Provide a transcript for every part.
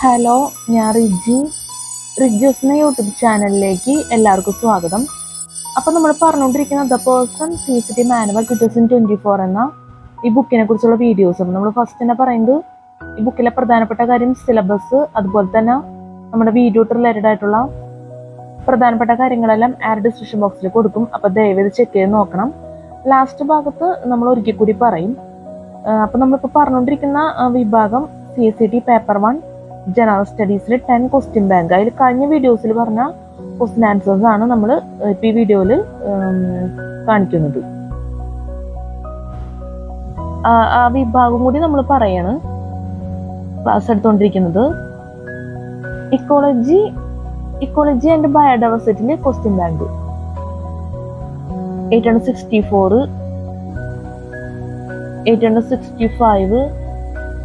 Hello, ഞാൻ റിജ്യൂസിൻ്റെ YouTube ചാനലിലേക്ക് എല്ലാവർക്കും സ്വാഗതം. അപ്പോൾ നമ്മൾ പറഞ്ഞുകൊണ്ടിരിക്കുന്ന The.person CCT മാനുവൽ 2024 എന്ന ഈ ബുക്കിനെ കുറിച്ചുള്ള വീഡിയോസ്. നമ്മൾ ഫസ്റ്റ് തന്നെ പറയുന്നത് ഈ ബുക്കിലെ പ്രധാനപ്പെട്ട കാര്യം സിലബസ്, അതുപോലെ തന്നെ നമ്മുടെ വീഡിയോ റിലേറ്റഡ് ആയിട്ടുള്ള പ്രധാനപ്പെട്ട കാര്യങ്ങളെല്ലാം ഡിസ്ക്രിപ്ഷൻ ബോക്സിൽ കൊടുക്കും. അപ്പോൾ ദയവേത് ചെക്ക് ചെയ്ത് നോക്കണം. ലാസ്റ്റ് ഭാഗത്ത് നമ്മൾ ഒരിക്കൽ കൂടി പറയും. അപ്പോൾ നമ്മളിപ്പോൾ പറഞ്ഞുകൊണ്ടിരിക്കുന്ന വിഭാഗം CCT പേപ്പർ 1 ജനറൽ സ്റ്റഡീസിൽ 10 ക്വസ്റ്റ്യൻ ബാങ്ക്. അതിൽ കഴിഞ്ഞ വീഡിയോസിൽ പറഞ്ഞ ക്വസ്റ്റ്യൻ ആൻസേഴ്സ് ആണ് നമ്മൾ ഇപ്പോൾ ഈ വീഡിയോയിൽ കാണിക്കുന്നത്. ആ വിഭാഗം കൂടി നമ്മൾ പറയാണ് ക്ലാസ് എടുത്തുകൊണ്ടിരിക്കുന്നത്. ഇക്കോളജി ആൻഡ് ബയോഡൈവേഴ്സിറ്റിയിലെ ക്വസ്റ്റ്യൻ ബാങ്ക് 864, 865,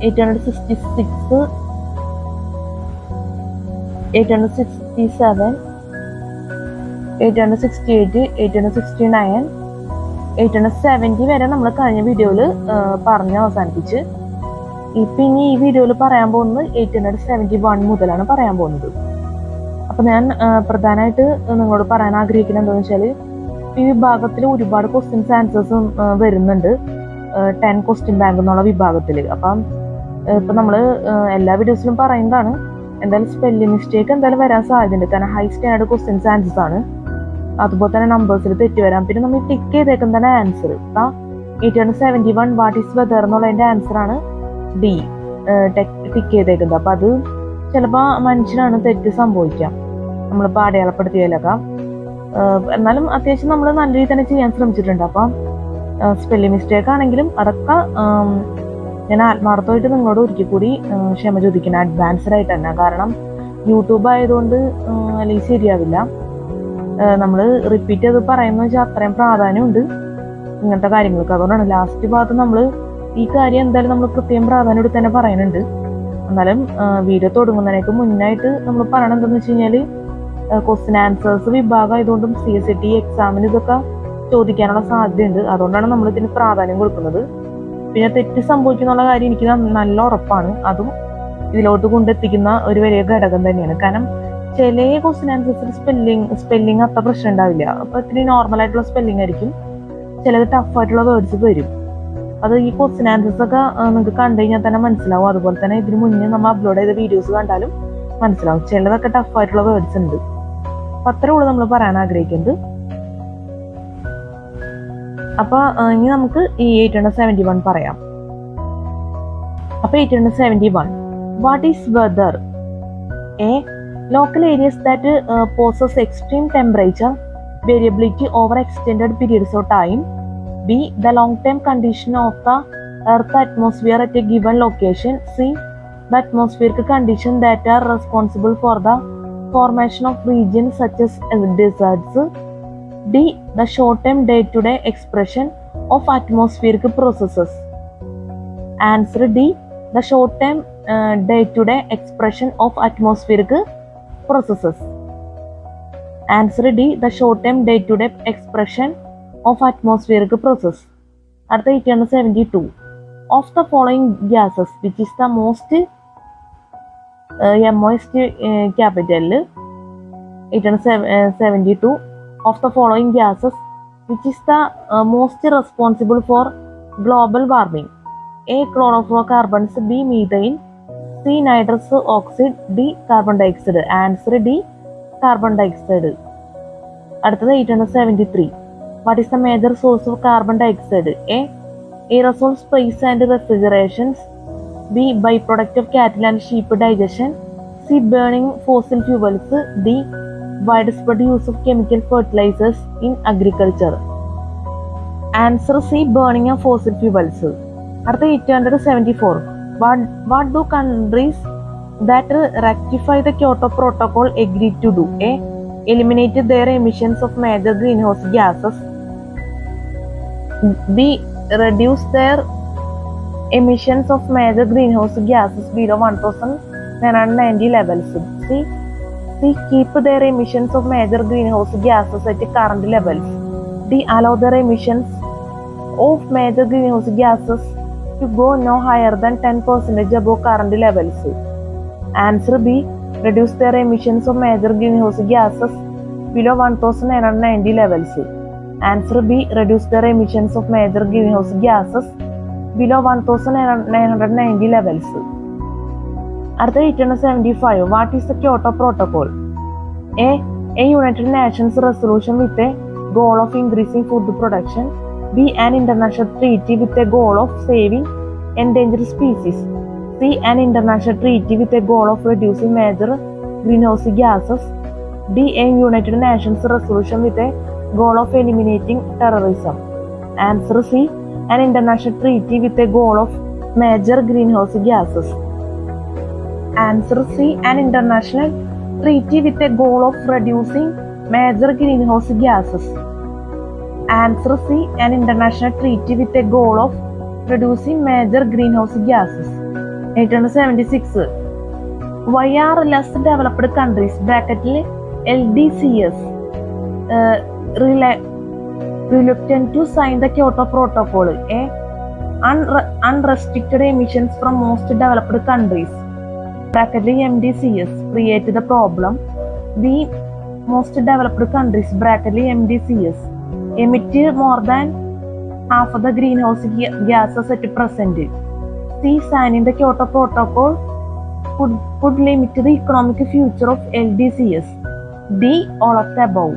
866, 867, 868, 869, 870 വരെ നമ്മൾ കഴിഞ്ഞ വീഡിയോയിൽ പറഞ്ഞ് അവസാനിപ്പിച്ച്. ഇപ്പം ഇനി ഈ വീഡിയോയിൽ പറയാൻ പോകുന്നത് 871 മുതലാണ് പറയാൻ പോകുന്നത്. അപ്പം ഞാൻ പ്രധാനമായിട്ട് നിങ്ങളോട് പറയാൻ ആഗ്രഹിക്കുന്നത് എന്താണെന്ന് വെച്ചാൽ, ഈ വിഭാഗത്തിൽ ഒരുപാട് ക്വസ്റ്റ്യൻസ് ആൻസേഴ്സും വരുന്നുണ്ട് 10 ക്വസ്റ്റ്യൻ ബാങ്ക് എന്നുള്ള വിഭാഗത്തിൽ. അപ്പം ഇപ്പം നമ്മൾ എല്ലാ വീഡിയോസിലും പറയുന്നതാണ്, എന്തായാലും സ്പെല്ലിംഗ് മിസ്റ്റേക്ക് എന്തായാലും വരാൻ സാധ്യതയുണ്ട്. കാരണം ഹൈ സ്റ്റാൻഡേർഡ് ക്വസ്റ്റ്യൻസ് ആൻസേഴ്സ് ആണ്. അതുപോലെ തന്നെ നമ്പേഴ്സിൽ തെറ്റ് വരാം. പിന്നെ നമ്മൾ ടിക്ക് ചെയ്തേക്കുന്നതാണ് ആൻസർ. 871 വാട്ട് ഈസ് വെദർ എന്നുള്ളതിൻ്റെ ആൻസറാണ് ഡി ടിക്ക് ചെയ്തേക്കുന്നത്. അപ്പം അത് ചിലപ്പോൾ മനുഷ്യനാണ് തെറ്റ് സംഭവിക്കാം, നമ്മളിപ്പോൾ അടയാളപ്പെടുത്തിയാലൊക്കെ. എന്നാലും അത്യാവശ്യം നമ്മൾ നല്ല രീതിയിൽ തന്നെ ചെയ്യാൻ ശ്രമിച്ചിട്ടുണ്ട്. അപ്പം സ്പെല്ലിംഗ് മിസ്റ്റേക്ക് ആണെങ്കിലും അതൊക്കെ ഞാൻ ആത്മാർത്ഥമായിട്ട് നിങ്ങളോട് ഒരിക്കൽ കൂടി ക്ഷമ ചോദിക്കണം, അഡ്വാൻസ്ഡ് ആയിട്ട് തന്നെ. കാരണം യൂട്യൂബ് ആയതുകൊണ്ട് അല്ലെങ്കിൽ ശരിയാവില്ല. നമ്മൾ റിപ്പീറ്റ് ചെയ്ത് പറയുന്നത് വെച്ചാൽ അത്രയും പ്രാധാന്യമുണ്ട് ഇങ്ങനത്തെ കാര്യങ്ങൾക്ക്. അതുകൊണ്ടാണ് ലാസ്റ്റ് ഭാഗത്ത് നമ്മൾ ഈ കാര്യം എന്തായാലും നമ്മൾ പ്രത്യേകം പ്രാധാന്യം എടുത്ത് തന്നെ പറയുന്നുണ്ട്. എന്നാലും വീഡിയോ തുടങ്ങുന്നതിനേക്ക് മുന്നായിട്ട് നമ്മൾ പറയണത് എന്താണെന്ന് വെച്ച് കഴിഞ്ഞാൽ, ക്വസ്റ്റ്യൻ ആൻസേഴ്സ് വിഭാഗം ആയതുകൊണ്ടും CST എക്സാമിന് ഇതൊക്കെ ചോദിക്കാനുള്ള സാധ്യതയുണ്ട്. അതുകൊണ്ടാണ് നമ്മൾ ഇതിന് പ്രാധാന്യം കൊടുക്കുന്നത്. പിന്നെ തെറ്റ് സംഭവിക്കുന്നുള്ള കാര്യം എനിക്ക് നല്ല ഉറപ്പാണ്. അതും ഇതിലോട്ട് കൊണ്ടെത്തിക്കുന്ന ഒരു വലിയ ഘടകം തന്നെയാണ്. കാരണം ചില ക്വസ്റ്റ്യൻ ആൻസേഴ്സിൽ സ്പെല്ലിംഗ് അത്ര പ്രശ്നം ഉണ്ടാവില്ല. അപ്പോൾ ഇത്തിരി നോർമൽ ആയിട്ടുള്ള സ്പെല്ലിംഗ് ആയിരിക്കും, ചിലത് ടഫായിട്ടുള്ള വേർഡ്സ് വരും. അത് ഈ ക്വസ്റ്റ്യൻ ആൻസേഴ്സ് ഒക്കെ നിങ്ങൾക്ക് കണ്ടു കഴിഞ്ഞാൽ തന്നെ മനസ്സിലാവും. അതുപോലെ തന്നെ ഇതിന് മുന്നേ നമ്മൾ അപ്ലോഡ് ചെയ്ത വീഡിയോസ് കണ്ടാലും മനസ്സിലാവും, ചിലതൊക്കെ ടഫായിട്ടുള്ള വേർഡ്സ് ഉണ്ട്. അപ്പം അത്രേ ഉള്ളൂ നമ്മൾ പറയാൻ ആഗ്രഹിക്കുന്നത്. അപ്പൊ ഇനി നമുക്ക് ഈ 871 പറയാം. അപ്പൊ 871, what is weather? A, local areas that poses extreme temperature variability over extended periods of time. B, the long time condition of the earth atmosphere at a given location. C, the atmospheric condition that are responsible for the formation of regions such as deserts. D, the short-term day-to-day expression of atmospheric processes. Answer D, the short-term day-to-day expression of atmospheric processes. Answer D, the short-term day-to-day expression of atmospheric process. At 872, of the following gases, which is the most MOST capital 872, of the following gases which is the most responsible for global warming? A, chlorofluorocarbons, B, methane, C, nitrous oxide, D, carbon dioxide. Answer D, carbon dioxide. അടുത്തത് 873, what is the major source of carbon dioxide? A, aerosol sprays and refrigerations. B, byproduct of cattle and sheep digestion. C, burning fossil fuels. D, widespread use of chemical fertilizers in agriculture. Answer C, burning of fossil fuels. At 874, what do countries that rectify the Kyoto Protocol agree to do? A, eliminate their emissions of major greenhouse gases. B, reduce their emissions of major greenhouse gases below 1990 levels. C, keep their emissions of major greenhouse gases at current levels. D, allow their emissions of major greenhouse gases to go no higher than 10% above current levels. Answer B. Reduce their emissions of major greenhouse gases below 1990 levels. Answer B. Reduce their emissions of major greenhouse gases below 1990 levels. അടുത്ത 875. What is the Kyoto Protocol? A United Nations resolution with a goal of increasing food production. B. An international treaty with a goal of saving endangered species. C. An international treaty with a goal of reducing major greenhouse gases. D. A United Nations resolution with a goal of eliminating terrorism. Answer C. An international treaty with a goal of major greenhouse gases. Answer C. An international treaty with a goal of reducing major greenhouse gases. Answer C. An international treaty with a goal of reducing major greenhouse gases. 876. Why are less developed countries (LDCs) reluctant to sign the Kyoto Protocol? A. Unrestricted emissions from most developed countries (MDCs) create the problem. B. Most developed countries (MDCs) emit more than half of the greenhouse gases at present. C. Signing the Kyoto Protocol could limit the economic future of LDCs. D. All of the above.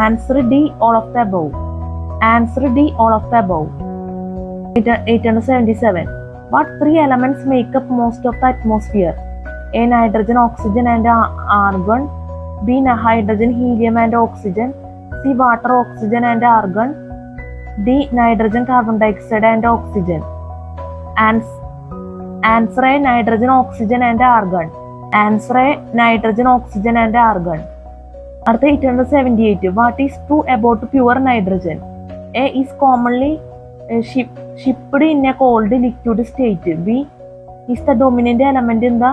Answer D. All of the above. Answer D. All of the above. 877. What three elements make up most of the atmosphere? A. Nitrogen, oxygen and argon. B. Hydrogen, helium and oxygen. C. Water, oxygen and argon. D. Nitrogen, carbon dioxide and oxygen. Answer A. Nitrogen, oxygen and argon. Answer A. Nitrogen, oxygen and argon. അടുത്ത 878. What is true about pure nitrogen? A. Is commonly shipped in a cold liquid state. B. Is the dominant element in the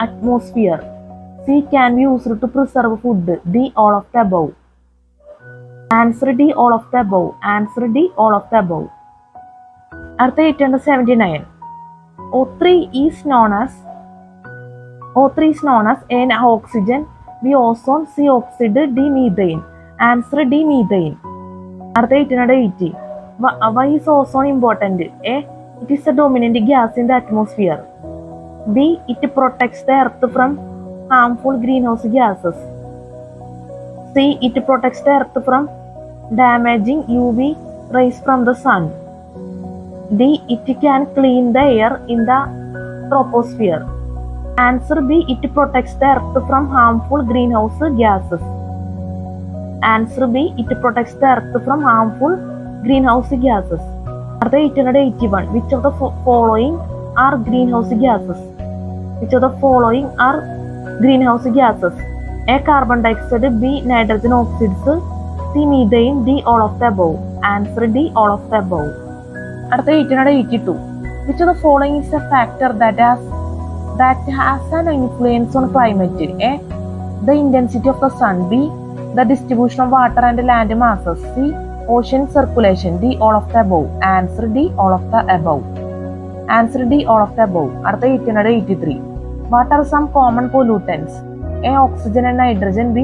atmosphere. C. Can be used to preserve food. D. All of the above. Answer D. All of the above. Answer D. All of the above. അടുത്ത 879. O3 is known as A. Oxygen. B. Ozone. C. Oxide. D. Methane. Answer D. Methane. അടുത്ത 880. Why is ozone important? A. It is the dominant gas in the atmosphere. B. It protects the earth from harmful greenhouse gases. C. It protects the earth from damaging UV rays from the sun. D. It can clean the air in the troposphere. Answer B. It protects the earth from harmful greenhouse gases. Answer B. It protects the earth from harmful greenhouse gases. അടുത്ത 881. Which of the following are greenhouse gases? Which of the following are greenhouse gases? A. Carbon dioxide. B. Nitrogen oxides. C. Methane. D. All of the above. Answer D. All of the above. അടുത്ത 882. Which of the following is a factor that has an influence on climate? A. The intensity of the sun. B. The distribution of water and land masses. C. Ocean circulation. D. All of the above. Answer D. All of the above. Answer D. All of the above. അടുത്ത 883. What are some common pollutants? A. Oxygen and nitrogen. B.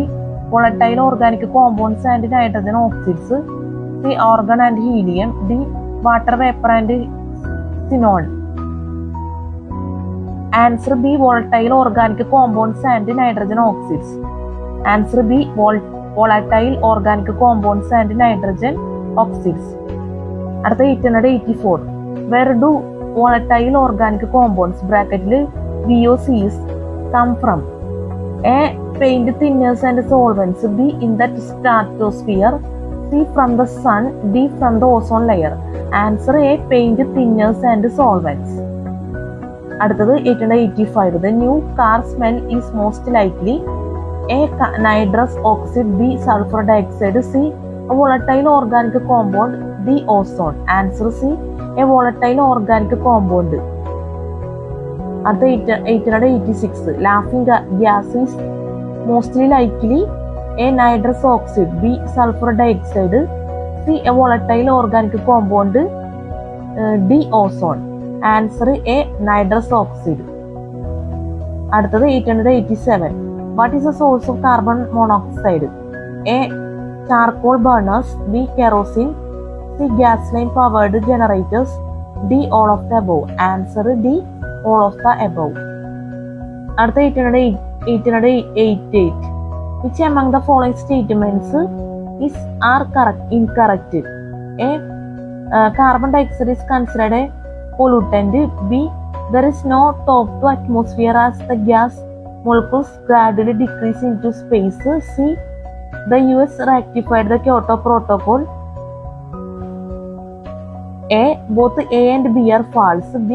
Volatile organic compounds and nitrogen oxides. C. Argon and helium. D. Water vapor and xenon. Answer B. Volatile organic compounds and nitrogen oxides. Answer B. Volatile organic compounds and nitrogen oxides. അടുത്ത 884. Where do volatile organic compounds (VOCs) come from? A. Paint thinners and solvents. B. In the stratosphere. C. From the sun. D. From the ozone layer. Answer A. Paint thinners and solvents. അടുത്തത് 885. The new car smell is most likely A. Nitrous oxide. B. Sulfur dioxide. C. A volatile organic compound. D. Ozone. Answer C. A volatile organic compound. അടുത്ത 886. Laughing gas is mostly likely A. Nitrous oxide. B. Sulfur dioxide. C. A volatile organic compound. D. Ozone. Answer A. Nitrous oxide. അടുത്തത് 887. What is the source of carbon monoxide? A. Charcoal burners. B. Kerosene. C. Gasoline powered generators. D. All of the above. Answer D. All of the above. അടുത്ത 888. Which among the following statements are incorrect? A. Carbon dioxide is considered a pollutant. B. There is no top to atmosphere as the gas molecules gradually decrease into space. C. The US ratified the Kyoto Protocol. A. Both A and B are false. B.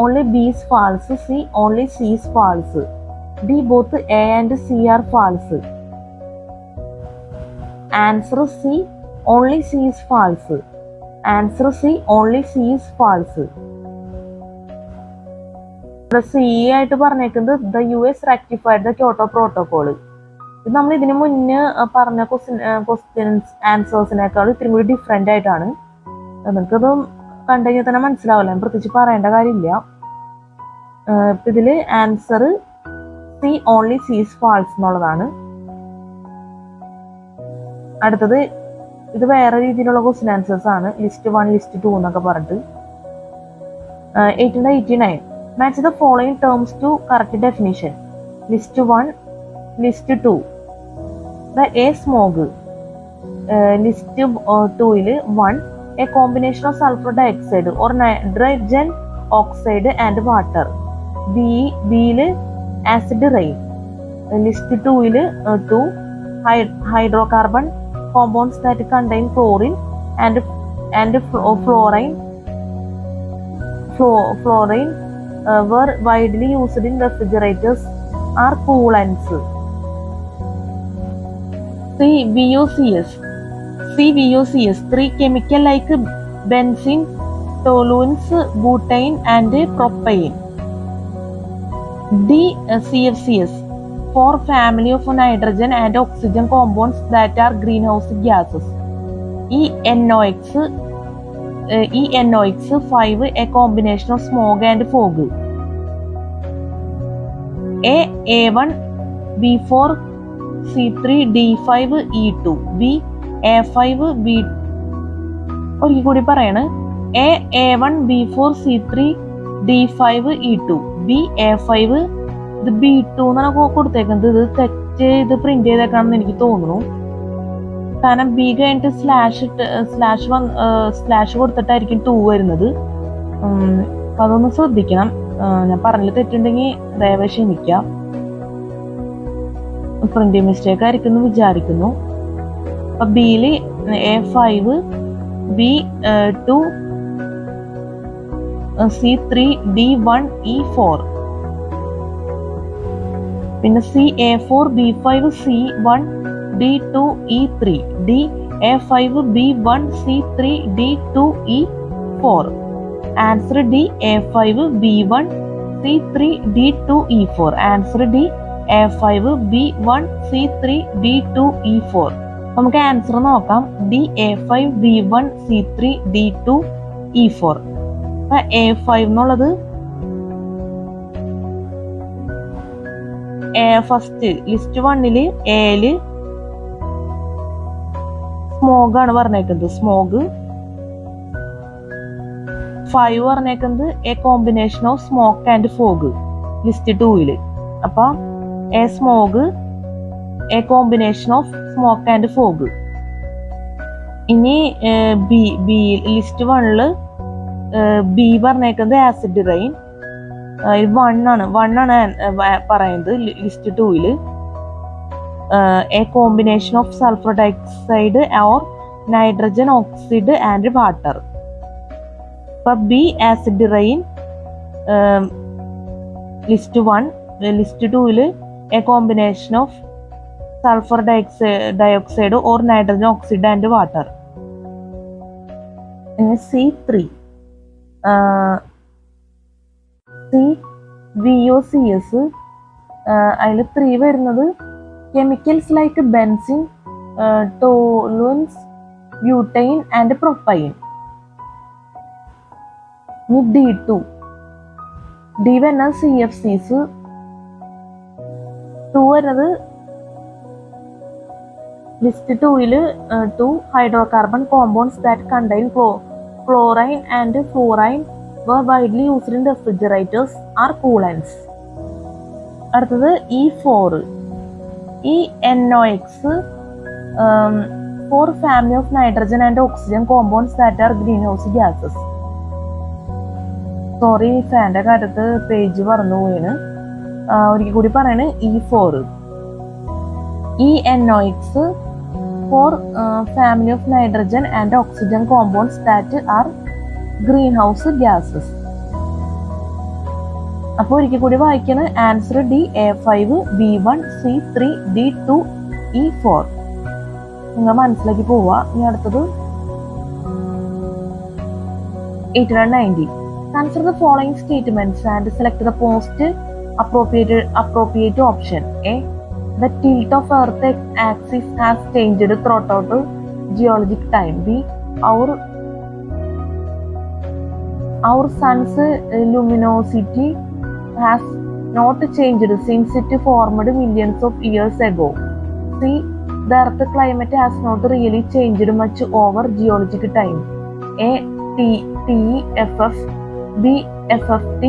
Only B is false. C. Only C is false. D. Both A and C are false. Answer C. Only C is false. Answer C. Only C is false. C ആയിട്ട് പറഞ്ഞേക്കുന്നത് the US rectified the Kyoto protocol. ഇത് നമ്മൾ ഇതിനു മുന്നേ പറഞ്ഞ questions ആൻസേഴ്സിനേക്കാൾ ഇത്തിരി കൂടി different ആയിട്ടാണ്. നിങ്ങൾക്കത് കണ്ടു കഴിഞ്ഞാൽ തന്നെ മനസ്സിലാവില്ല, പ്രത്യേകിച്ച് പറയേണ്ട കാര്യമില്ല. ഇതിൽ answer C only C is false എന്നുള്ളതാണ്. അടുത്തത് ഇത് വേറെ രീതിയിലുള്ള ക്വസ്റ്റ്യൻ ആൻസേഴ്സ് ആണ്. ലിസ്റ്റ് 1, ലിസ്റ്റ് 2 എന്നൊക്കെ പറഞ്ഞിട്ട്. 889. Match the following terms to correct definition. List 1, List 2. The A. Smog. List 2 il 1. A combination of sulfur dioxide or nitrogen oxide and water. B il acid rain. List 2 il 2. Hydrocarbon compounds that contain chlorine and fluorine were widely used in refrigerators are coolants. VOCs. 3 chemical like benzene, toluenes, butane and propane. CFCs. 4 family of nitrogen and oxygen compounds that are greenhouse gases. NOx 5 a combination of smog and fog. A1 B4 C3 D5 E2. B A5 B ഒരിക്കൽ കൂടി പറയാണ്. A1 B4 C3 D5 E2. B A5 ഇത് B2 എന്നാണ് കൊടുത്തേക്കുന്നത്. ഇത് തെറ്റ് ഇത് print ചെയ്തേക്കാണെന്ന് എനിക്ക് തോന്നുന്നു. കാരണം ബി കഴിഞ്ഞിട്ട് സ്ലാഷ് കൊടുത്തിട്ടായിരിക്കും 2 വരുന്നത്. അപ്പൊ അതൊന്ന് ശ്രദ്ധിക്കണം. ഞാൻ പറഞ്ഞില്ല തെറ്റുണ്ടെങ്കിൽ ദയവായി ക്ഷമിക്കാം. പ്രിന്റ് മിസ്റ്റേക്ക് ആയിരിക്കും എന്ന് വിചാരിക്കുന്നു. അപ്പൊ ബിയില് A5 B2 C3 D1 E4. പിന്നെ C A4 B5 C1 D2 E3. D A5 B1 C3 D2 E4. Answer D A5 B1 C3 D2 E4. Answer D A5 B1 C3 D2 E4. നമുക്ക് answer നോക്കാം. D A5 B1 C3 D2 E4. അപ്പൊ A5 എന്നുള്ളത് first list 1 എയില് smog ആണ് പറഞ്ഞേക്കുന്നത്. Smog 5 പറഞ്ഞേക്കുന്നത് A combination of smoke and fog list 2. അപ്പൊ A smog A combination of smoke and fog. ഇനി B list 1 B പറഞ്ഞേക്കുന്നത് ആസിഡ് റെയിൻ. 1 ആണ് പറയുന്നത് list 2. A combination of sulfur dioxide or nitrogen oxide and water. B acid rain. List 1 list 2 a combination of sulfur dioxide or nitrogen oxide and water. C3 VOCs അതിൽ 3 വരുന്നത് chemicals like benzene, toluenes, butane and propane. D2 D വരുന്നത് CFCs 2 വരുന്നത് list 2ൽ 2 hydrocarbon compounds that contain chlorine and fluorine were widely used in refrigerators are coolants. അടുത്തത് E4 NOx 4 family of nitrogen and oxygen compounds that are greenhouse gases. Sorry, ഫാൻ്റെ കാര്യത്ത് page പറഞ്ഞു പോയിന്. ഒരിക്കൽ കൂടി പറയണ E4 NOx 4 family of nitrogen and oxygen compounds that are greenhouse gases. അപ്പോൾ ഒരിക്കൽ കൂടി വായിക്കണ answer D A5 B1 C3 D2 E4. നിങ്ങൾ മനസ്സിലാക്കി പോവുക. ഇനി അടുത്തത് 890. Answer the following statements and select the most appropriate option. A. The tilt of Earth axis has changed throughout geologic time. B. Our sun's luminosity has not changed since it formed millions of years ago. C. The Earth climate has not really changed much over geologic time. A. TEFF B. FFT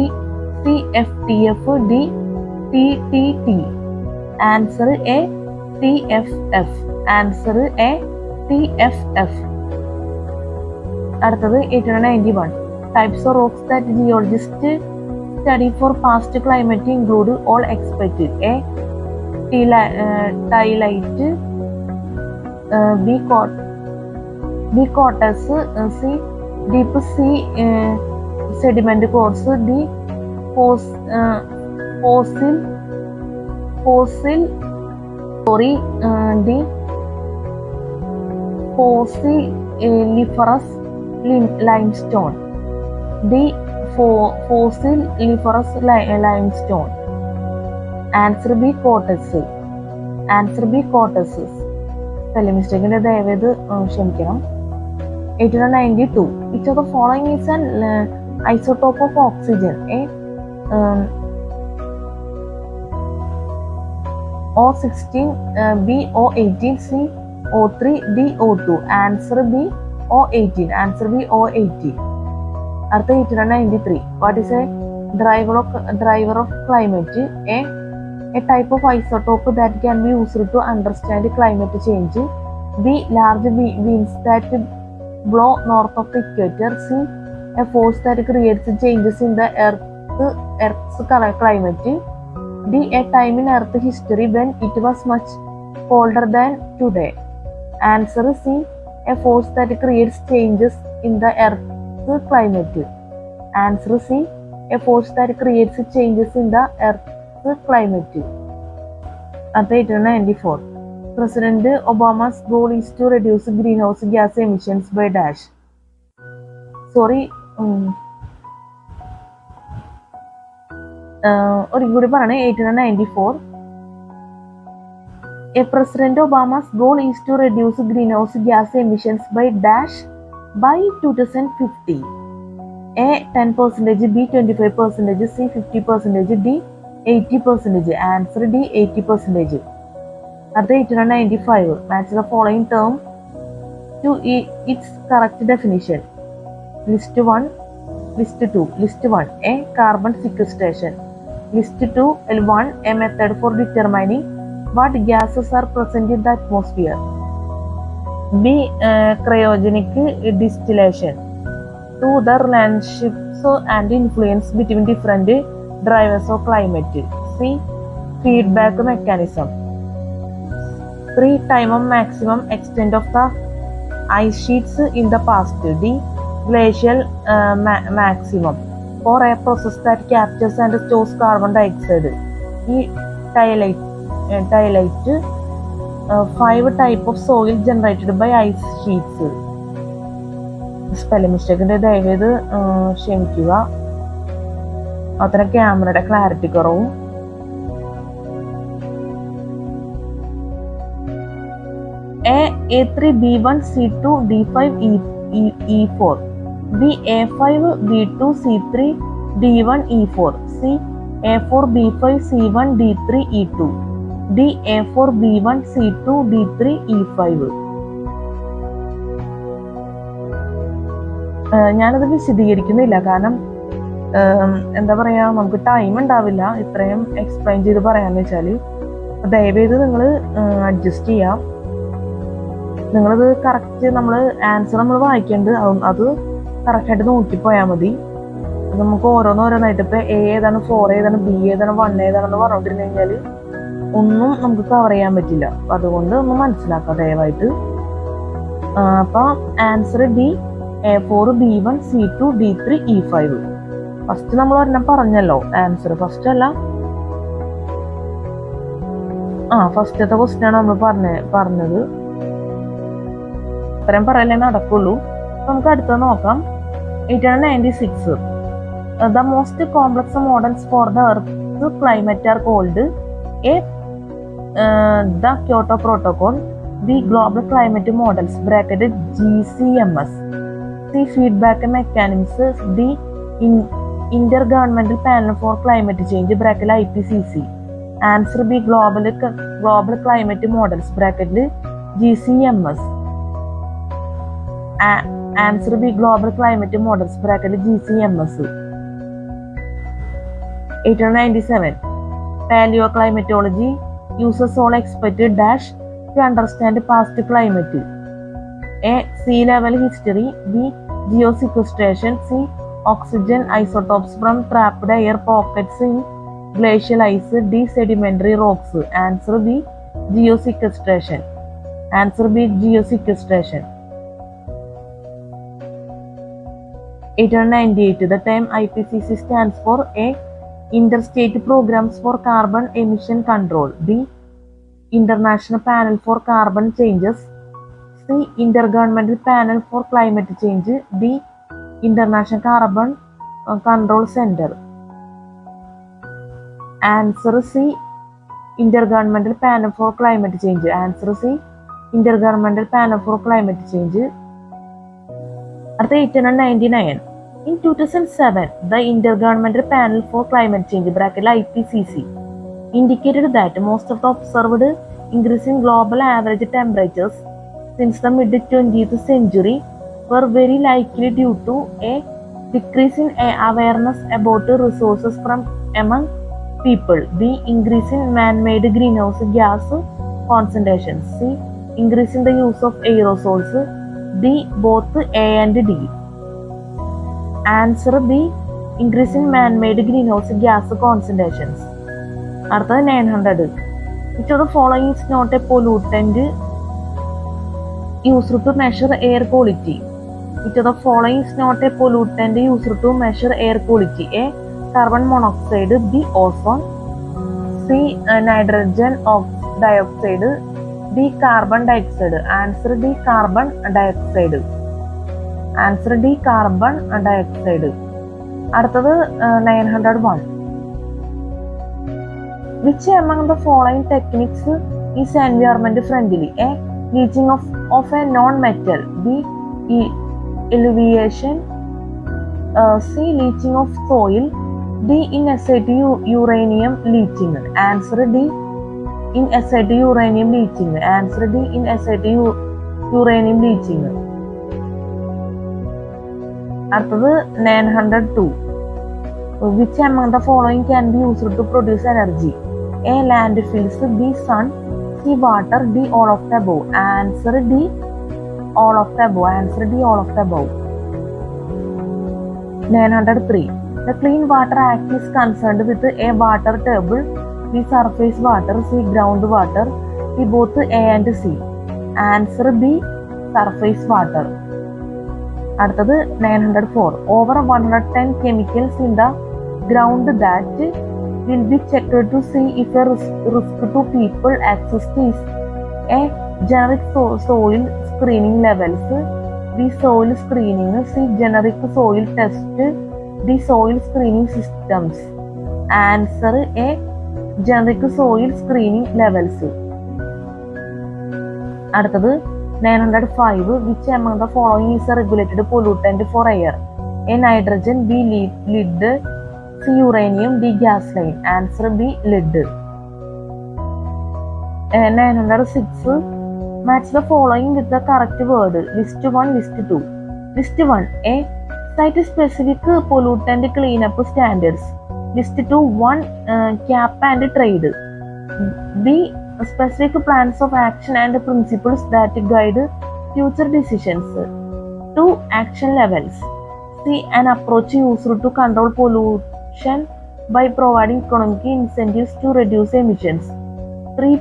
C. FTF D. TTT. Answer A. TFF. Answer A. TFF. അടുത്തത് 891. Types of rocks that geologists study for past climate include all expected. A. Tylite B. Quartz C. Deep sea sediment cores D. D. Fossiliferous limestone. D. Fossiliferous limestone. Answer B. Quartz. Answer B. Quartz. Spelling mistake inde dayavedu ക്ഷമിക്കണം. 892. Which of the following is an isotope of oxygen? A. O16 B. O18 C. O3 D. O2. Answer B. O18. Answer B. O18. അടുത്ത 893. What is a driver of climate? A. A type of isotope that can be used to understand climate change. B. Large winds that blow north of the equator. C. A force that creates changes in the Earth's climate. D. A time in Earth history when it was much colder than today. Answer C. A force that creates changes in the Earth's climate. Answer C. A force that creates changes in the Earth's climate. At 894. President Obama's goal is to reduce greenhouse gas emissions by dash. Sorry. ഒരിക്കൽ കൂടി പറയണേ 894. A President Obama's goal is to reduce greenhouse gas emissions by dash by 2050. A. 10%, B. 25%, C. 50%, D. 80%. Answer D. 80%. At the 895, match the following term to its correct definition. List 1, List 2. List 1, A. Carbon sequestration. List 2, L1, a method for determining what gases are present in the atmosphere. B. Cryogenic distillation. 2. The relationships and influence between different drivers of climate. C. Feedback mechanism. 3. Time of maximum extent of the ice sheets in the past. D. Glacial maximum. 4. A process that captures and stores carbon dioxide. E. Tylite. 5. Type of soil generated by ice sheets. Spelling mistake inde dayavedu ക്ഷമിക്കുക. അത്ര ക്യാമറയുടെ clarity കുറവും. A3 B1 C2 D5 E4. B A5 B2 C3 D1 E4. C A4 B5 C1 D3 E2. D. A4 B1 C2 D3 E5. ഞാനത് വിശദീകരിക്കുന്നില്ല, കാരണം എന്താ പറയാ, നമുക്ക് ടൈം ഉണ്ടാവില്ല ഇത്രയും എക്സ്പ്ലെയിൻ ചെയ്ത് പറയാന്ന് വെച്ചാല്. ദയവേത് നിങ്ങൾ അഡ്ജസ്റ്റ് ചെയ്യാം. നിങ്ങളത് കറക്റ്റ് ആൻസർ നമ്മൾ വായിക്കേണ്ടത് അത് കറക്റ്റായിട്ട് നോക്കിപ്പോയാൽ മതി. നമുക്ക് ഓരോന്നോരോന്നായിട്ട് ഇപ്പൊ എ ഏതാണ്, 4 ഏതാണ്, ബി ഏതാണ്, 1 ഏതാണെന്ന് പറഞ്ഞോണ്ടിരുന്നു കഴിഞ്ഞാൽ ഒന്നും നമുക്ക് കവർ ചെയ്യാൻ പറ്റില്ല. അതുകൊണ്ട് ഒന്ന് മനസ്സിലാക്കാം ദയവായിട്ട്. അപ്പൊ answer D, A4 B1 C2 D3 E5. First നമ്മൾ ഒരെണ്ണം പറഞ്ഞല്ലോ ആൻസർ. ഫസ്റ്റ് അല്ല, ഫസ്റ്റത്തെ ക്വസ്റ്റ്യൻ ആണ് നമ്മൾ പറഞ്ഞത്. അത്രയും പറയലേ നടക്കുള്ളൂ. നമുക്ക് അടുത്തത് നോക്കാം. 896. The most complex models for the Earth's climate are called A. The Kyoto Protocol, B. Global Climate Models bracketed GCMS, C. Feedback Mechanisms, D. Intergovernmental Panel for Climate Change bracketed IPCC. Answer B. Global Climate Models bracketed GCMS. Answer B. Global Climate Models bracketed GCMS. 897. Paleoclimatology uses all expected dash to understand past climate. A. Sea level history, B. Geosequestration, C. Oxygen isotopes from trapped air pockets in glacial ice, D. Sedimentary rocks. Answer B. Geosequestration. Answer B. Geosequestration. 898. The term IPCC stands for A. Interstate Programs for Carbon Emission Control, B. International Panel for Carbon Changes, C. Intergovernmental Panel for Climate Change, D. International Carbon Control Center. Answer C. Intergovernmental Panel for Climate Change. Answer C. Intergovernmental Panel for Climate Change. At 899. In 2007, the Intergovernmental Panel for Climate Change (IPCC) indicated that most of the observed increase in global average temperatures since the mid-20th century were very likely due to A. decrease in awareness about resources from among people, B. increase in man-made greenhouse gas concentrations, C. increase in the use of aerosols, D. both A and D. Answer B. increase in man-made greenhouse gas concentrations. അടുത്തത് 900. Which of the following is not a pollutant used to measure air quality? Which of the following is not a pollutant used to measure air quality? A. Carbon monoxide, B. ozone, C. Nitrogen dioxide, D. Carbon dioxide. Answer D. Carbon dioxide. Answer D. Carbon dioxide. അടുത്തത് 901. Which among the following techniques is environment friendly? A. Leaching of a non-metal, B. Elevation, C. Leaching of soil, D. in situ uranium leaching. Answer D. in situ uranium leaching. Answer D. in situ uranium leaching. അടുത്തത് 902. Which among the following can be used to produce energy? A. landfills, B. sun, C. water, D. all of the above. Answer D. all of the above. Answer D. all of the above. 903. The Clean Water Act is concerned with A. water table, B. surface water, C. groundwater, D. both A and C. Answer B. surface water. അടുത്തത് 904. Over 110 chemicals in the ground that will be checked to see if a risk to people exists is A. generic soil screening levels, B. soil screening, C. generic soil test, D. soil screening systems. Answer A. generic soil screening levels. അടുത്തത് 905. Which among the following is a regulated pollutant for air? A. nitrogen, B. lead, C. uranium, D. gasoline. Answer B. lead. 906 match the following with the correct word. List 1, list 2. List 1 A. Site specific pollutant cleanup standards. List 2 1 cap and trade. B. Specific plans of action and principles that guide future decisions. 2 action levels. C. An approach used to control pollution by providing economic incentives to reduce emissions. 3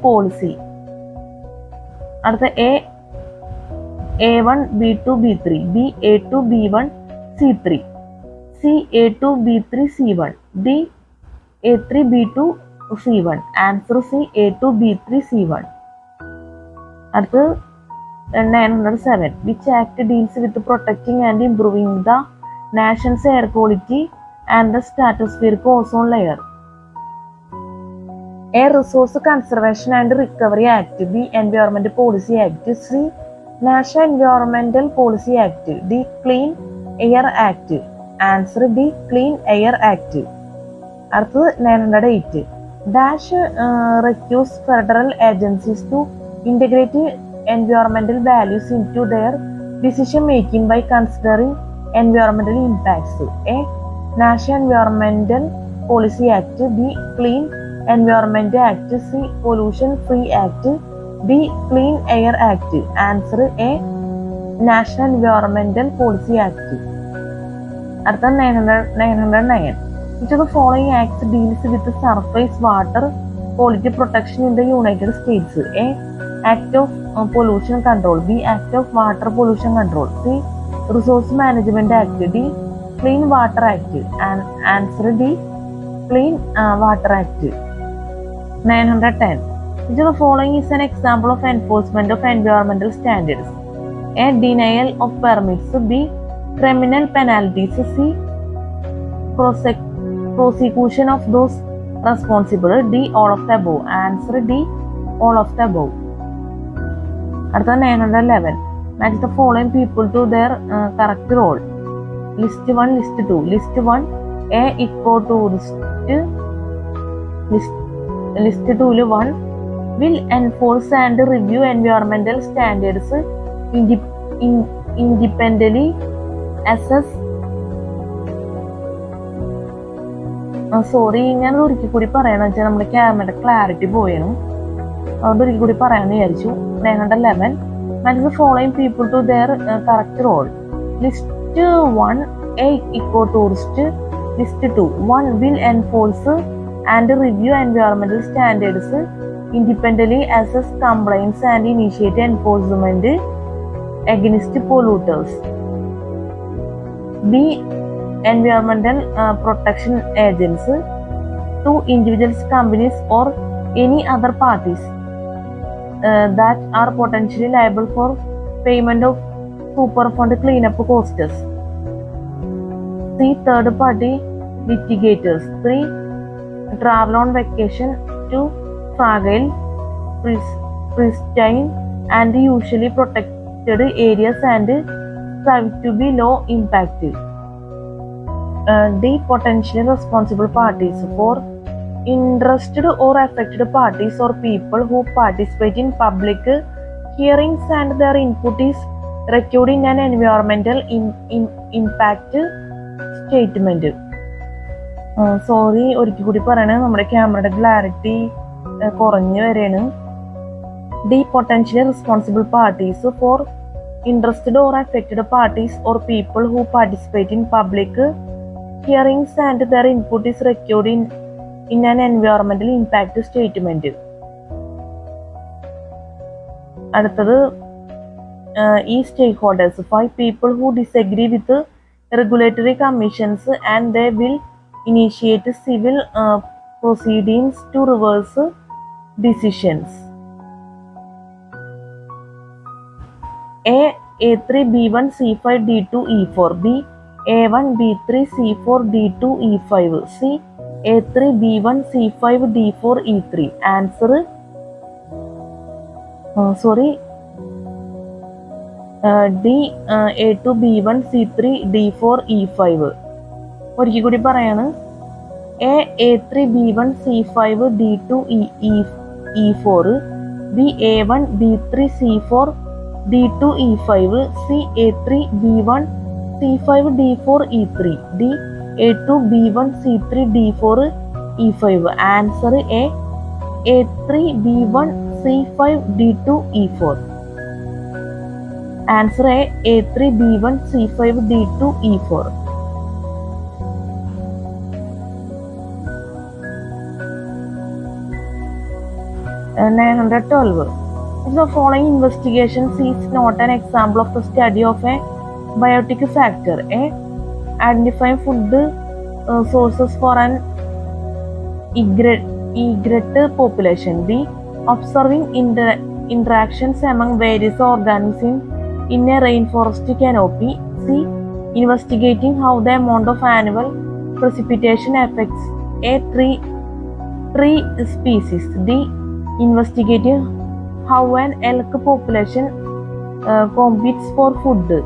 policy. അടുത്ത A1 B2 B3 B A2 B1 C3 C A2 B3 C1 D A3 B2 C1 answer C A2 B3 C1. അടുത്ത് 907 which act deals with protecting and improving the nation's air quality and the stratospheric ozone layer. Air Resource Conservation and Recovery Act. B. Environment Policy Act. C. National Environmental Policy Act. D. Clean Air Act. Answer D. Clean Air Act. അടുത്തത് 908 Dash requires federal agencies to integrate environmental values into their decision making by considering environmental impacts. A. National Environmental Policy Act. B. Clean Environment Act. C. Pollution Free Act. D. Clean Air Act. Answer A. National Environmental Policy Act. അടുത്ത 909 Which of the following acts deals with the surface water quality protection in the United States? A. Act of Pollution Control. B. Act of Water Pollution Control. C. Resource Management Act. D. Clean Water Act. And answer D. Clean Water Act. 910 Which of the following is an example of enforcement of environmental standards? A. Denial of permits. B. Criminal penalties. C. Prosecution of those responsible. D. All of the above. Answer D. All of the above. അടുത്ത 911 Match the following people to their correct role. List 1, list 2. List 1 A. Eco-tourist. List 2 1 will enforce and review environmental standards independently assess. Sorry ഞാനത് ഒരിക്കൽ കൂടി പറയണം വെച്ചാൽ നമ്മുടെ ക്യാമറയുടെ clarity പോയാണ്, അതുകൊണ്ട് ഒരിക്കൽ കൂടി പറയാമെന്ന് വിചാരിച്ചു. 911 Match the following people to their correct role. List 1 A. Eco-tourist. List 2 1 will enforce and review environmental standards independently, assess complaints and initiate enforcement against polluters. B. Environmental protection agents. 2 individuals, companies or any other parties that are potentially liable for payment of superfund cleanup costs. C. Third party litigators. 3 travel on vacation to fragile, pristine and usually protected areas and strive to be low impact. D. Potentially responsible parties. 4 interested or affected parties or people who participate in public hearings and their input is recorded in an environmental impact statement. Sorry ഒരിക്കൽ കൂടി പറയണേ, നമ്മുടെ ക്യാമറയുടെ clarity കുറഞ്ഞു വരെയാണ്. D. Potentially responsible parties. 4 interested or affected parties or people who participate in public hearings and their input is record in an എൻവയോൺമെന്റൽ impact statement. അടുത്തത് ഈ stakeholders. 5 people who disagree with regulatory commissions and they will initiate civil proceedings to reverse decisions. A. A3 B1 C5 D2 E4. B. A1 B3 C4 D2 E5. C. A3 B1 C5 D4 E3. Answer D. A2 B1 C3 D4 E5. ഒരിക്കൽ കൂടി പറയാണ്. A A3 B1 C5 D2 E4, B A1 B3 C4 D2 E5, C A3 B1 C5 D4 E3, D A2 B1 C3 D4 E5. Answer A A3 B1 C5 D2 E4. Answer A A3 B1 C5 D2 E4. 912. If the following investigations is not an example of the study of a biotic factor: A. Identifying food sources for an egret population. B. Observing interactions among various organisms in a rainforest canopy. C. Investigating how the amount of annual precipitation affects a tree species. D. Investigating how an elk population competes for food.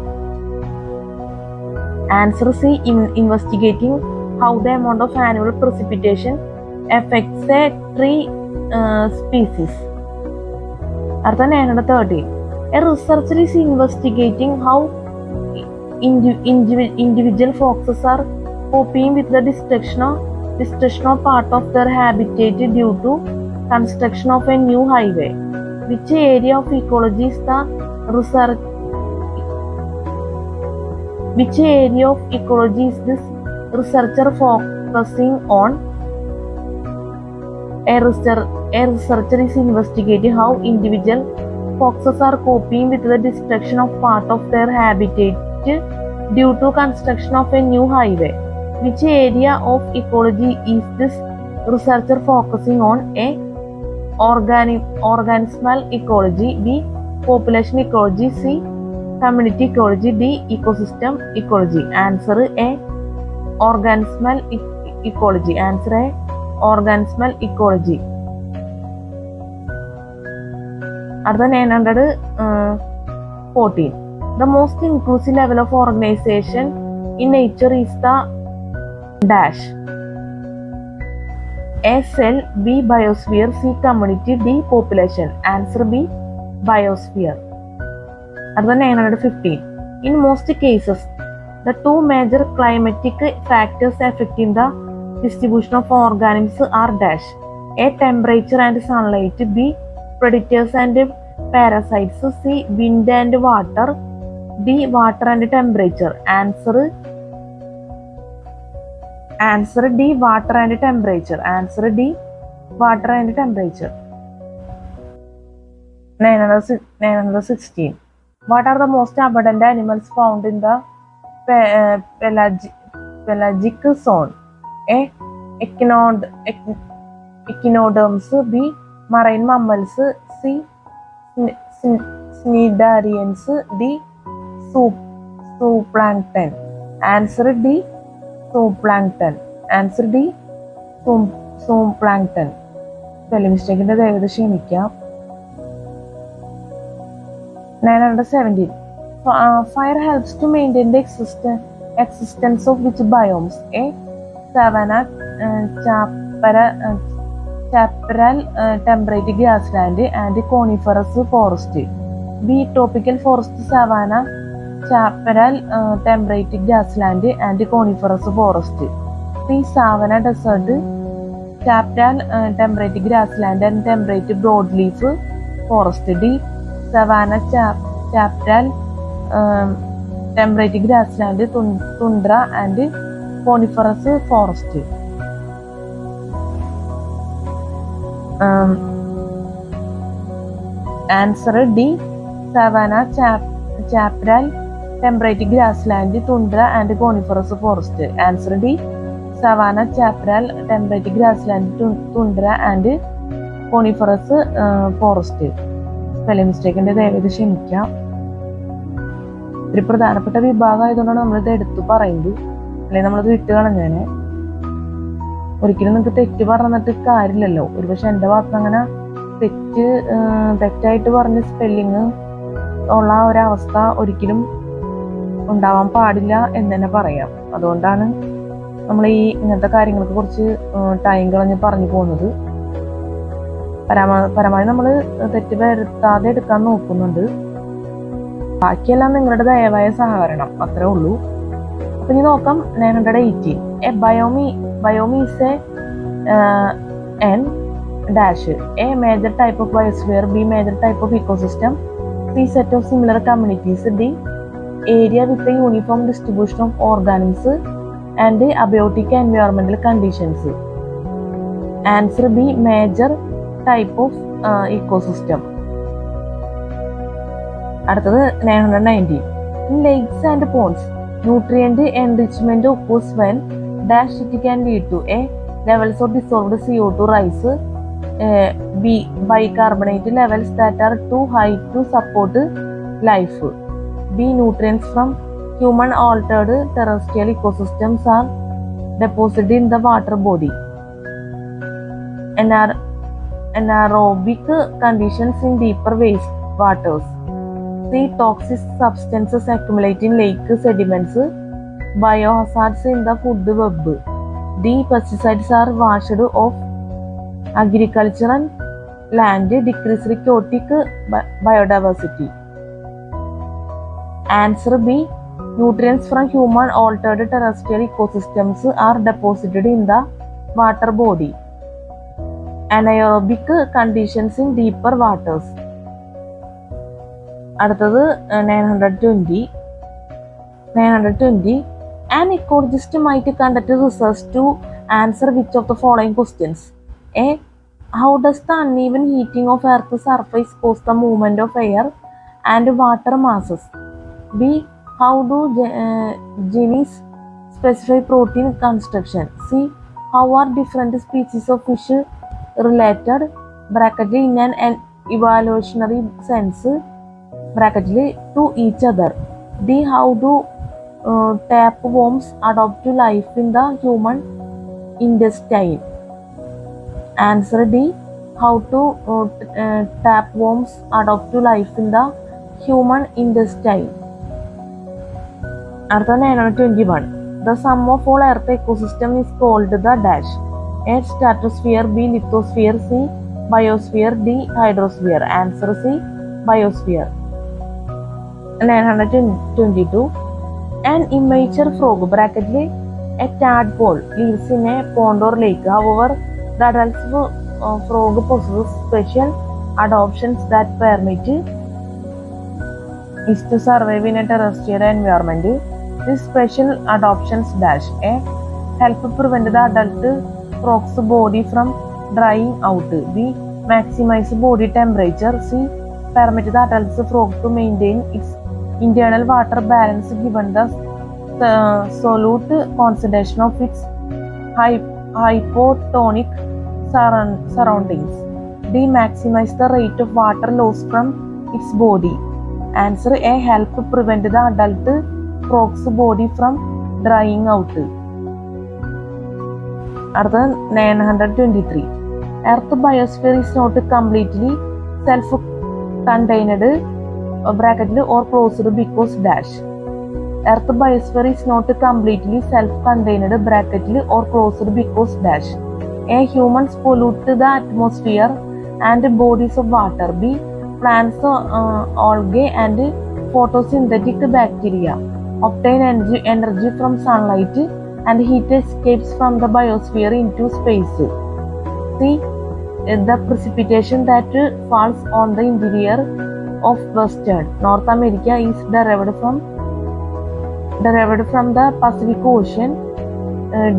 Answer C. Investigating how the amount of annual precipitation affects a tree species. Artha 913. A researcher is investigating how individual foxes are coping with the destruction of part of their habitat due to construction of a new highway. Which area of ecology is the research? Which area of ecology is this researcher focusing on? A researcher is investigating how individual foxes are coping with the destruction of part of their habitat due to construction of a new highway. Which area of ecology is this researcher focusing on? A. Organismal ecology. B. Population ecology. C. Community ecology. D. Ecosystem ecology. Answer A. Organismal ecology. Answer A. Organismal ecology. Artha 914. The most inclusive level of organization in nature is the dash. A. Cell. B. Biosphere. C. Community. D. Population. Answer B. Biosphere. Artha 915. In most cases, the two major climatic factors affecting the distribution of organisms are dash. A. Temperature and sunlight. B. Predators and parasites. C. Wind and water. D. Water and temperature. Answer D. Water and temperature. Answer D. Water and temperature. 916. What are the most abundant animals found in the pelagic zone? A. Echinoderms. B. Marine mammals. C. Cnidarians. D. Zooplankton. Answer D. Zooplankton. Answer D. Zooplankton. Spelling mistake ദയവായി ക്ഷമിക്കാം. 917. Fire helps to maintain the existence of which biomes? A. Savanna, chaparral, temperate grassland and coniferous forest. B. Tropical forest, savanna, chaparral, temperate grassland and coniferous forest. C. Savanna, desert, chaparral, temperate grassland and temperate broadleaf forest. D. Savanna, chaparral, temperate grassland, tundra and coniferous forest. Answer D. Savanna, chaparral, temperate grassland, tundra and coniferous forest. Answer D. Savanna, chaparral, temperate grassland, tundra and coniferous forest. Spelling മിസ്റ്റേക്കിൻ്റെ ദയവായി ക്ഷമിക്കാം. ഒരു പ്രധാനപ്പെട്ട വിഭാഗമായതുകൊണ്ടാണ് നമ്മളിത് എടുത്തു പറയുന്നത്, അല്ലെങ്കിൽ നമ്മളത് വിട്ട് കളഞ്ഞേനെ. ഒരിക്കലും നിങ്ങൾക്ക് തെറ്റ് പറഞ്ഞിട്ട് കാര്യമില്ലല്ലോ. ഒരുപക്ഷെ എൻ്റെ ഭാഗത്ത് അങ്ങനെ തെറ്റായിട്ട് പറഞ്ഞ സ്പെല്ലിങ് ഉള്ള ഒരവസ്ഥ ഒരിക്കലും ഉണ്ടാവാൻ പാടില്ല എന്ന് തന്നെ പറയാം. അതുകൊണ്ടാണ് നമ്മൾ ഈ ഇങ്ങനത്തെ കാര്യങ്ങൾക്ക് കുറച്ച് ടൈം കളഞ്ഞ് പറഞ്ഞു പോകുന്നത്. പരമാവധി നമ്മൾ തെറ്റ് വരുത്താതെ എടുക്കാൻ നോക്കുന്നുണ്ട്. ബാക്കിയെല്ലാം നിങ്ങളുടെ ദയവായ സഹകരണം, അത്രേ ഉള്ളൂ. അപ്പൊ ഇനി നോക്കാം 918. A biome is an dash A major type of biosphere, B major type of ecosystem, C set of similar communities, D area with a uniform distribution of organisms and abiotic എൻവയോൺമെന്റൽ conditions. Answer B major type of ecosystem. അടുത്തത് 919. In lakes and ponds, nutrient enrichment occurs when dash it can lead to a levels of dissolved CO2 rise, b bicarbonate levels that are too high to support life, b nutrients from human altered terrestrial ecosystems are deposited in the water body, anaerobic conditions in deeper waste waters, c toxic substances accumulate in lake sediments, biohazards in the food web, d pesticides are washed off agricultural land, decreased aquatic biodiversity. Answer b nutrients from human altered terrestrial ecosystems are deposited in the water body, anaerobic conditions in deeper waters. അടുത്തത് 920. An ecologist might conduct research to answer which of the following questions? A. How does the uneven heating of Earth's surface cause the movement of air and water masses? B. How do genes specify protein construction? C. How are different species of fish related (in an evolutionary sense) to each other? D. How do tapeworms adapt to life in the human intestine? Answer D. How do tapeworms adapt to life in the human intestine? Artha 921. The sum of all Earth ecosystem is called the dash. A. Stratosphere, B. lithosphere, C. biosphere, D. hydrosphere. Answer C. biosphere. 922. An immature frog (a tadpole) lives in a pond or lake. However, the adult frog possesses special adaptations that permit it to survive in a terrestrial environment. These special adaptations dash A. help prevent the adult frog's body from drying out, B. maximize body temperature, C. permit the adult frog to maintain its internal water balance given the solute concentration of its hypotonic surroundings, D. maximize the rate of water loss from its body. Answer A. help prevent the adult frog's body from drying out. Artha 923. Earth biosphere is not completely self-contained or closed because dash. Earth biosphere is not completely self-contained or closed because dash. A. humans pollute the atmosphere and bodies of water. B. plants, algae and photosynthetic bacteria obtain energy from sunlight and heat escapes from the biosphere into space. C. the precipitation that falls on the interior of Western North America is derived from the Pacific Ocean.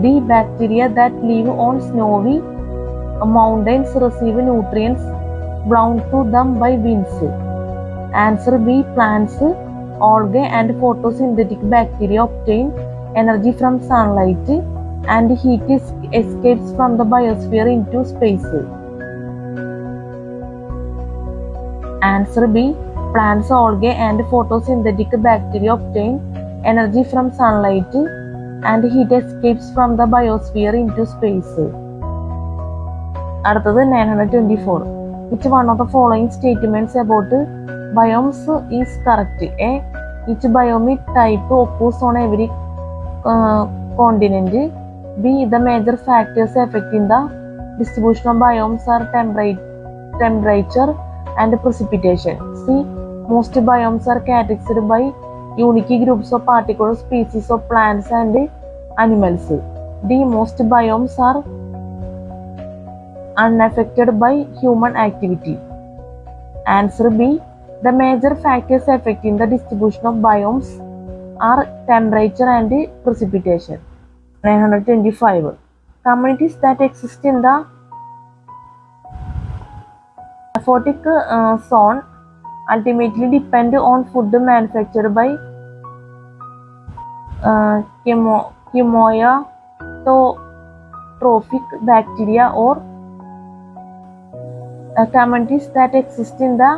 D. bacteria that live on snowy mountains receive nutrients blown to them by winds. Answer B. plants, algae and photosynthetic bacteria obtain energy from sunlight and heat escapes from the biosphere into space. Answer B. plants, algae and photosynthetic bacteria obtain energy from sunlight and heat escapes from the biosphere into space. അടുത്തത് 924. Which one of the following statements about biomes is correct? A. each biome type occurs on every continent. B. The major factors affecting the distribution of biomes are temperature and precipitation. C. Most biomes are characterized by unique groups of particular species of plants and animals. D. Most biomes are unaffected by human activity. Answer B. The major factors affecting the distribution of biomes are temperature and precipitation. 925. Communities that exist in the aquatic zone ultimately depend on food manufactured by chemotrophic bacteria or communities that exist in the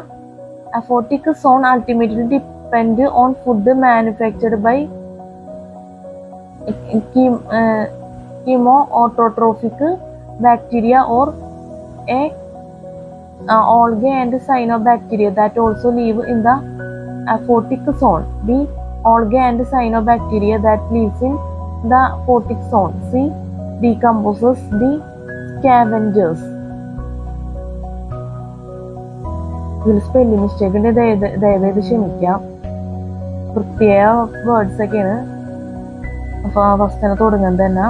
aquatic zone ultimately depend on food manufactured by chemotrophic bacteria or algae and cyanobacteria that also live in the aquatic zone. B. Algae and cyanobacteria that lives in the aquatic zone. C. Decomposers. D. Scavengers. ഇതിൽ spelling mistake ഉണ്ട്, ദയവേത് ക്ഷമിക്കാം. പ്രത്യേക words ഒക്കെയാണ്. അപ്പൊ first തുടങ്ങുന്നത് തന്നെ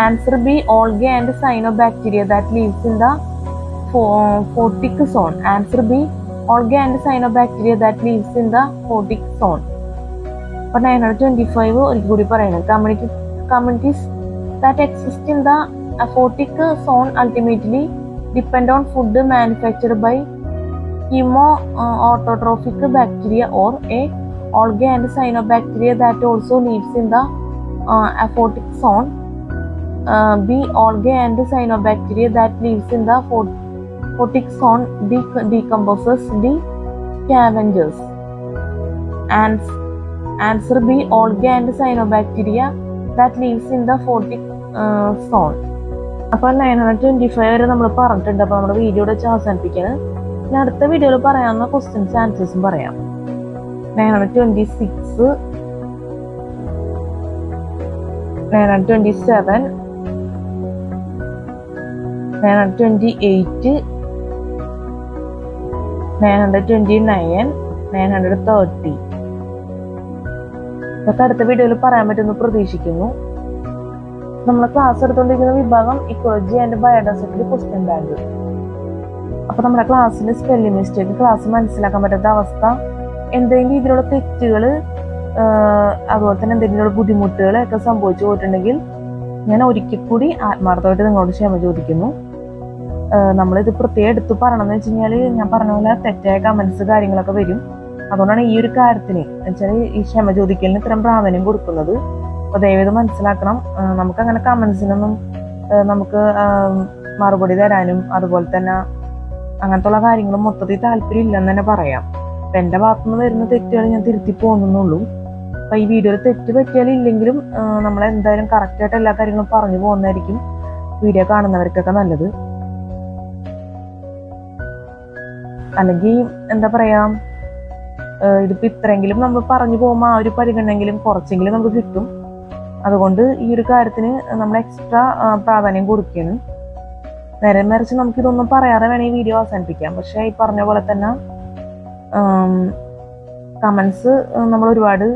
Answer B. Algae and cyanobacteria that lives in the aquatic zone. Answer B. Algae and cyanobacteria that lives in the aquatic zone. For 925 ഒരിക്കൽ കൂടി പറയുന്നത് communities that exist in the aquatic zone ultimately depend on food manufactured by chemotrophic bacteria or algae and cyanobacteria that also lives in the aquatic zone. B. Algae and cyanobacteria that lives in the aquatic zone. Decomposers. D. Scavengers. Answer B. Algae and cyanobacteria that lives in the aquatic zone. അപ്പോൾ 925 വരെ നമ്മൾ പറഞ്ഞിട്ടുണ്ട്. അപ്പോൾ നമ്മുടെ video വെച്ച് അവസാനിപ്പിക്കുകയാണ്. ഇനി അടുത്ത വീഡിയോയിൽ പറയാവുന്ന ക്വസ്റ്റ്യൻസ് ആൻസേഴ്സും പറയാം. 926, 927, 928, 929, 930 ഇതൊക്കെ അടുത്ത വീഡിയോയിൽ പറയാൻ പറ്റുമെന്ന് പ്രതീക്ഷിക്കുന്നു. നമ്മൾ ക്ലാസ് എടുത്തുകൊണ്ടിരിക്കുന്ന വിഭാഗം ecology and biodiversity question bank. അപ്പൊ നമ്മുടെ ക്ലാസ്സിൽ സ്പെല്ലിംഗ് മിസ്റ്റേക്ക്, ക്ലാസ് മനസ്സിലാക്കാൻ പറ്റാത്ത അവസ്ഥ, എന്തെങ്കിലും രീതിയിലുള്ള തെറ്റുകൾ, അതുപോലെ തന്നെ എന്തെങ്കിലും ബുദ്ധിമുട്ടുകളൊക്കെ സംഭവിച്ചു പോയിട്ടുണ്ടെങ്കിൽ ഞാൻ ഒരിക്കൽ കൂടി ആത്മാർത്ഥമായിട്ട് നിങ്ങളോട് ക്ഷമ ചോദിക്കുന്നു. നമ്മളിത് പ്രത്യേകം എടുത്ത് പറയണമെന്ന് വെച്ച് കഴിഞ്ഞാൽ ഞാൻ പറഞ്ഞ പോലെ തെറ്റായ കമന്റ്സ് കാര്യങ്ങളൊക്കെ വരും. അതുകൊണ്ടാണ് ഈ ഒരു കാര്യത്തിന് വെച്ചാൽ ഈ ക്ഷമ ചോദിക്കലിന് ഇത്തരം പ്രാധാന്യം കൊടുക്കുന്നത്. അപ്പൊ ദയവേത് മനസ്സിലാക്കണം. നമുക്ക് അങ്ങനെ കമന്റ്സിനൊന്നും നമുക്ക് മറുപടി തരാനും അതുപോലെ തന്നെ അങ്ങനത്തെ ഉള്ള കാര്യങ്ങളും മൊത്തത്തിൽ താല്പര്യം ഇല്ലെന്ന് തന്നെ പറയാം. അപ്പൊ എന്റെ ഭാഗത്തുനിന്ന് വരുന്ന തെറ്റുകൾ ഞാൻ തിരുത്തി പോകുന്നുള്ളൂ. അപ്പൊ ഈ വീഡിയോയിൽ തെറ്റ് പറ്റിയാലും ഇല്ലെങ്കിലും നമ്മളെന്തായാലും കറക്റ്റായിട്ട് എല്ലാ കാര്യങ്ങളും പറഞ്ഞു പോകുന്നതായിരിക്കും വീഡിയോ കാണുന്നവർക്കൊക്കെ നല്ലത്. അല്ലെങ്കിൽ എന്താ പറയാ, ഇതിപ്പോ ഇത്രയെങ്കിലും നമ്മൾ പറഞ്ഞു പോകുമ്പോൾ ആ ഒരു പരിഗണനെങ്കിലും കുറച്ചെങ്കിലും നമുക്ക് കിട്ടും. അതുകൊണ്ട് ഈ ഒരു കാര്യത്തിന് നമ്മൾ എക്സ്ട്രാ പ്രാധാന്യം കൊടുക്കുകയാണ്. നേരെ മറിച്ച് നമുക്കിതൊന്നും പറയാതെ വേണേൽ ഈ വീഡിയോ അവസാനിപ്പിക്കാം. പക്ഷെ ഈ പറഞ്ഞ പോലെ തന്നെ കമന്റ്സ് നമ്മൾ ഒരുപാട്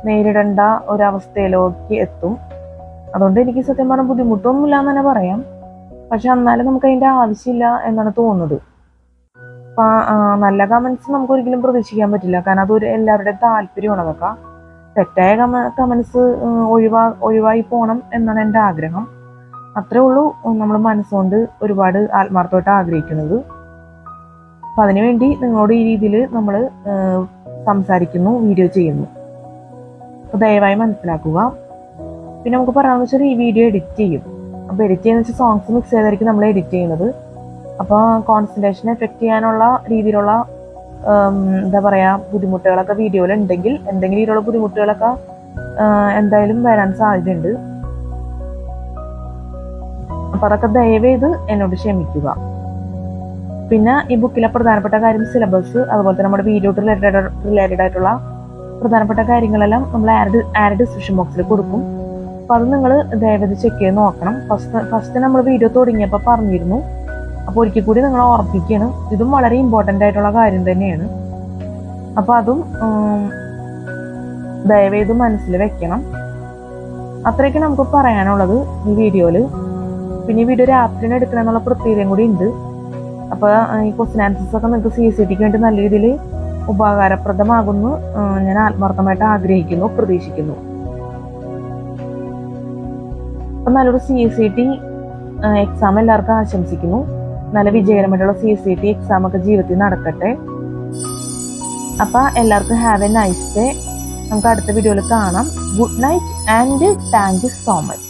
നേരിടേണ്ട ഒരവസ്ഥയിലേക്ക് എത്തും. അതുകൊണ്ട് എനിക്ക് സത്യം പറഞ്ഞാൽ ബുദ്ധിമുട്ടൊന്നുമില്ല എന്ന് തന്നെ പറയാം. പക്ഷെ എന്നാലും നമുക്ക് അതിന്റെ ആവശ്യമില്ല എന്നാണ് തോന്നുന്നത്. അപ്പൊ നല്ല കമന്റ്സ് നമുക്ക് ഒരിക്കലും പ്രതീക്ഷിക്കാൻ പറ്റില്ല. കാരണം അതൊരു എല്ലാവരുടെയും താല്പര്യമാണ്. അതൊക്കെ തെറ്റായ കമന്റ്സ് ഒഴിവായി പോകണം എന്നാണ് എൻ്റെ ആഗ്രഹം. അത്രേ ഉള്ളൂ നമ്മൾ മനസ്സുകൊണ്ട് ഒരുപാട് ആത്മാർത്ഥമായിട്ട് ആഗ്രഹിക്കുന്നത്. അപ്പൊ അതിനുവേണ്ടി നിങ്ങളോട് ഈ രീതിയിൽ നമ്മൾ സംസാരിക്കുന്നു, വീഡിയോ ചെയ്യുന്നു. അപ്പൊ ദയവായി മനസ്സിലാക്കുക. പിന്നെ നമുക്ക് പറയാമെന്ന് വെച്ചാൽ ഈ വീഡിയോ എഡിറ്റ് ചെയ്യും. അപ്പൊ എഡിറ്റ് ചെയ്യുന്ന വെച്ചാൽ സോങ്സ് മിക്സ് ചെയ്തായിരിക്കും നമ്മൾ എഡിറ്റ് ചെയ്യുന്നത്. അപ്പോൾ കോൺസെൻട്രേഷൻ എഫക്ട് ചെയ്യാനുള്ള രീതിയിലുള്ള എന്താ പറയാ ബുദ്ധിമുട്ടുകളൊക്കെ വീഡിയോയിൽ ഉണ്ടെങ്കിൽ എന്തെങ്കിലും രീതിയിലുള്ള ബുദ്ധിമുട്ടുകളൊക്കെ എന്തായാലും വരാൻ സാധ്യതയുണ്ട്. അപ്പൊ അതൊക്കെ ദയവേത് എന്നോട് ക്ഷമിക്കുക. പിന്നെ ഈ ബുക്കിലെ പ്രധാനപ്പെട്ട കാര്യം സിലബസ്, അതുപോലെ തന്നെ നമ്മുടെ വീഡിയോ റിലേറ്റഡ് ആയിട്ടുള്ള പ്രധാനപ്പെട്ട കാര്യങ്ങളെല്ലാം നമ്മൾ ആഡ് ഡിസ്ക്രിപ്ഷൻ ബോക്സിൽ കൊടുക്കും. അപ്പോൾ അത് നിങ്ങൾ ദയവേത് ചെക്ക് ചെയ്ത് നോക്കണം. ഫസ്റ്റ് നമ്മൾ വീഡിയോ തുടങ്ങിയപ്പോൾ പറഞ്ഞിരുന്നു, അപ്പോൾ ഒരിക്കൽ കൂടി നിങ്ങൾ ഓർമ്മിക്കണം. ഇതും വളരെ ഇമ്പോർട്ടൻ്റ് ആയിട്ടുള്ള കാര്യം തന്നെയാണ്. അപ്പോൾ അതും ദയവേത് മനസ്സിൽ വെക്കണം. അത്രയൊക്കെ നമുക്ക് പറയാനുള്ളത് ഈ വീഡിയോയിൽ. പിന്നെ ഈ വീഡിയോ രാത്രിയിൽ എടുക്കണം എന്നുള്ള പ്രത്യേകതയും കൂടി ഉണ്ട്. അപ്പോൾ ഈ ക്വസ്റ്റ്യൻ ആൻസേഴ്സ് ഒക്കെ നിങ്ങൾക്ക് CSATക്ക് വേണ്ടി നല്ല രീതിയിൽ ഉപകാരപ്രദമാകുന്നു ഞാൻ ആത്മാർത്ഥമായിട്ട് ആഗ്രഹിക്കുന്നു, പ്രതീക്ഷിക്കുന്നു. അപ്പം നല്ലൊരു CSAT എക്സാം എല്ലാവർക്കും ആശംസിക്കുന്നു. നല്ല വിജയകരമായിട്ടുള്ള CSAT എക്സാം ഒക്കെ ജീവിതത്തിൽ നടക്കട്ടെ. അപ്പം എല്ലാവർക്കും ഹാവ് എ നൈസ് ഡേ. നമുക്ക് അടുത്ത വീഡിയോയിൽ കാണാം. Good night and thank you so much.